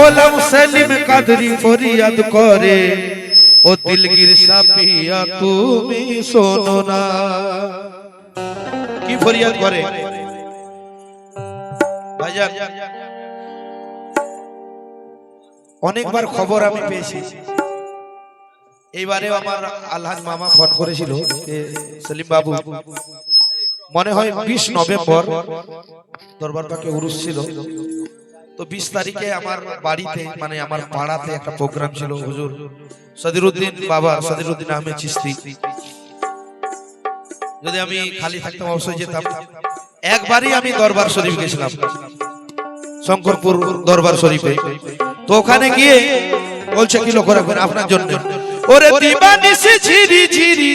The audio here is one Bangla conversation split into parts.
গোলাম সেলিম কাদরি ফরিয়াদ করে, ও দিলগির সাপিয়া তুমি শোনো না। কি ফরিয়াদ করে ভাইজান? অনেকবার খবর আমি পেয়েছি। এইবারে আমার আলহাজ মামা ফোন করেছিল, সেলিম বাবু মনে হয় 20 নভেম্বর দরবার পাকে উরুস ছিল, তো 20 তারিখে আমার বাড়িতে মানে আমার পাড়াতে একটা প্রোগ্রাম ছিল। হুজুর সদিরউদ্দিন বাবা সদিরউদ্দিন আহমেদ চিশতি, যদি আমি খালি থাকতাম অবশ্যই যেতাম। একবারই আমি দরবার শরীফ গেছিলাম, শঙ্করপুর দরবার শরীফে। তো ওখানে গিয়ে বলছে কি লক্ষ্য রাখবেন আপনার জন্য, ওরে দিবানিসি ঝিরি ঝিরি,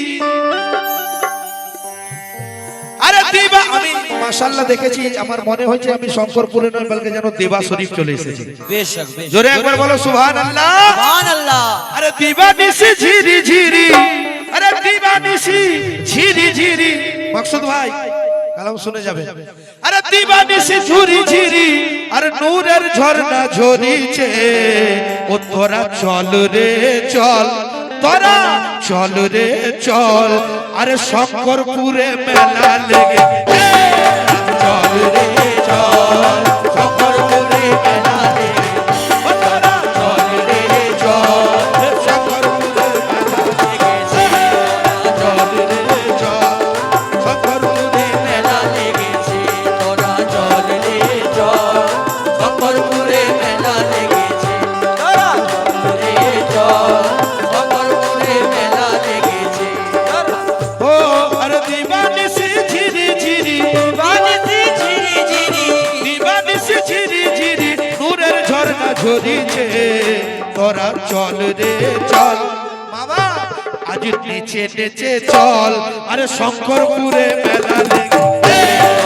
আরে দিবা, আমি মাশাআল্লাহ দেখেছি, আমার মনে হয়েছে আমি শঙ্করপুরে নয় বলকে যেন দেবা শরীফ চলে এসেছি। বেশক জোরে একবার বলো সুবহানাল্লাহ। সুবহানাল্লাহ। আরে দিবানিসি ঝিরি ঝিরি, আরে দিবানিসি ঝিরি ঝিরি, মাকসুদ ভাই কালাম শুনে যাবে। আরে দিবানিসি ঝুরি ঝিরি, আর নূরের ঝর্ণা ঝরিছে, ও তোরা চল রে চল, তোরা চল রে চল, আরে শঙ্করপুরে মেলা লেগে, চল রে চল, শঙ্করপুরে মেলা লেগে, ও তোরা চল রে চল, শঙ্করপুরে মেলা লেগেছে, চল রে চল, শঙ্করপুরে মেলা লেগেছে, তোরা চল রে চল, শঙ্করপুরে মেলা লেগেছে, তোরা চল রে চল, শঙ্করপুরে মেলা লেগেছে, ও আরে দিবানিসি ঝিরি ঝিরি, দিবানিসি ঝিরি ঝিরি, দিবানিসি ঝিরি ঝিরি, নূরের ঝর্ণা ঝরিছে, তোরা চল রে চল, বাবা আজ নিচে নেচে চল, আরে শঙ্করপুরে মেলা লেগেছে,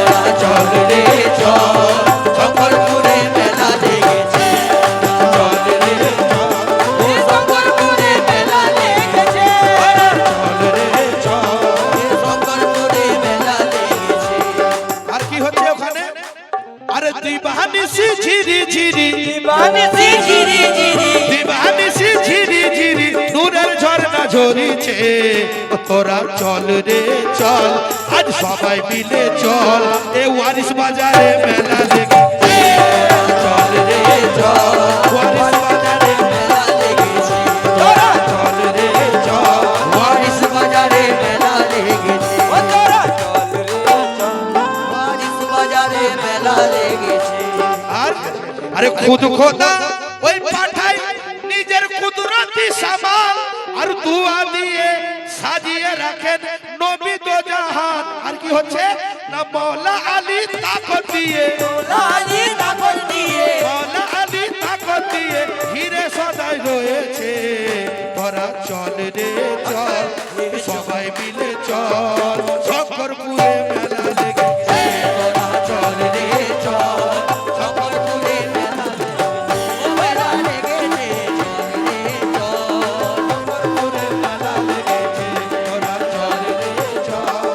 তোরা চল রে চল, শঙ্করপুরে মেলা লেগেছে, চল রে চল, ও শঙ্করপুরে মেলা লেগেছে, চল রে চল। শঙ্করপুরে মেলা লেগেছে, আর কি হচ্ছে ওখানে? আরে দিবানিসি ঝিরি ঝিরি, দিবানিসি ঝিরি ঝিরি, দিবানিসি ঝিরি ঝিরি, নূরের ঝর্ণা ঝরিছে, ও তোরা চল রে চল, আজ সবাই মিলে চল, এ ওয়ারিস বাজারে মেলা লেগেছে, চল রে চল, ওয়ারিস বাজারে মেলা লেগেছে, তোরা চল রে চল, ওয়ারিস বাজারে মেলা লেগেছে, ও তোরা চল রে চল, ওয়ারিস বাজারে মেলা লেগেছে, আর আরে খুদ খোদা ওই পাঠাই নিজের কুদরতি সামাল, আর দুয়া দিয়ে সাজিয়ে রাখেন নবী দো জাহান। আর কি হচ্ছে না মওলা আলী তাকত দিয়ে, লালি তাকত দিয়ে, মওলা আলী তাকত দিয়ে হিরে সদাই রয়েছে, তোরা চল রে চল, সবাই মিলে চল, শঙ্করপুরে মেলা লেগেছে, তোরা চল রে চল, শঙ্করপুরে মেলা লেগেছে, শঙ্করপুরে মেলা লেগেছে, তোরা চল রে চল।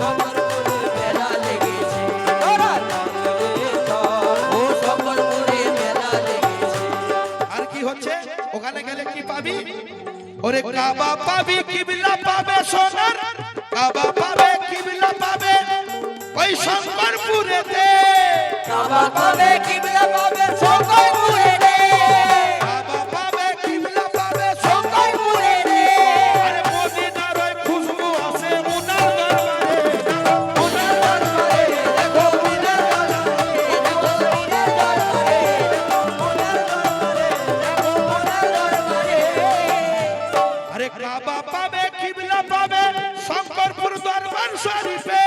শঙ্করপুরে মেলা লেগেছে, তোরা চল রে চল, ও শঙ্করপুরে মেলা লেগেছে, আর কি হচ্ছে ওখানে গেলে কি পাবি? ওরে কাবা পাবি, কিবলা পাবে সোনার, কাবা পাবে কিবলা পাবে ওই শঙ্করপুরেতে, কাবা পাবে কিবলা পাবে শঙ্করপুরে রে, কাবা পাবে কিবলা পাবে শঙ্করপুরে রে, আরে মদিনার ওই খুশবু আসে উনার দরবারে, উনার দরবারে, দেখো মিনার দরবারে, দেখো মিনার দরবারে, মিনার দরবারে, দেখো মিনার দরবারে, আরে কাবা পাবে কিবলা পাবে শঙ্করপুর দরবার শরীফে,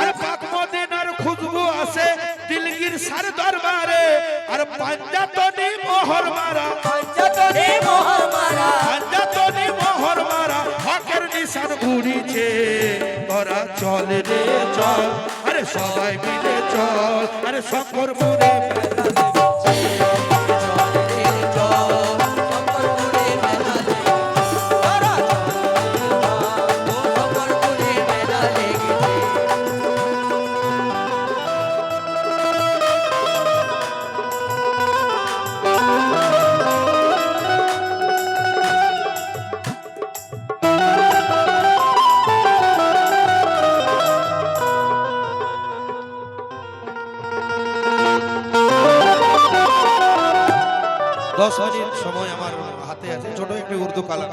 আর পাক মদিনার খুশবু আসে দিলগির সার দরবারে, আর পাঞ্জাতনি মোহর মারা, পঞ্চতনে মোহর মারা, পাঞ্জাতনি মোহর মারা, হকের নিশান উড়িছে, তোরা চল রে চল, আরে সবাই মিলে চল, আরে শঙ্করপুরে মেলা লেগেছে, চল রে চল, শঙ্করপুরে মেলা লেগেছে, তোরা চল রে চল, ও শঙ্করপুরে মেলা লেগেছে, 10 মিনিট সময় আমার হাতে আছে, ছোট একটি উর্দু কালাম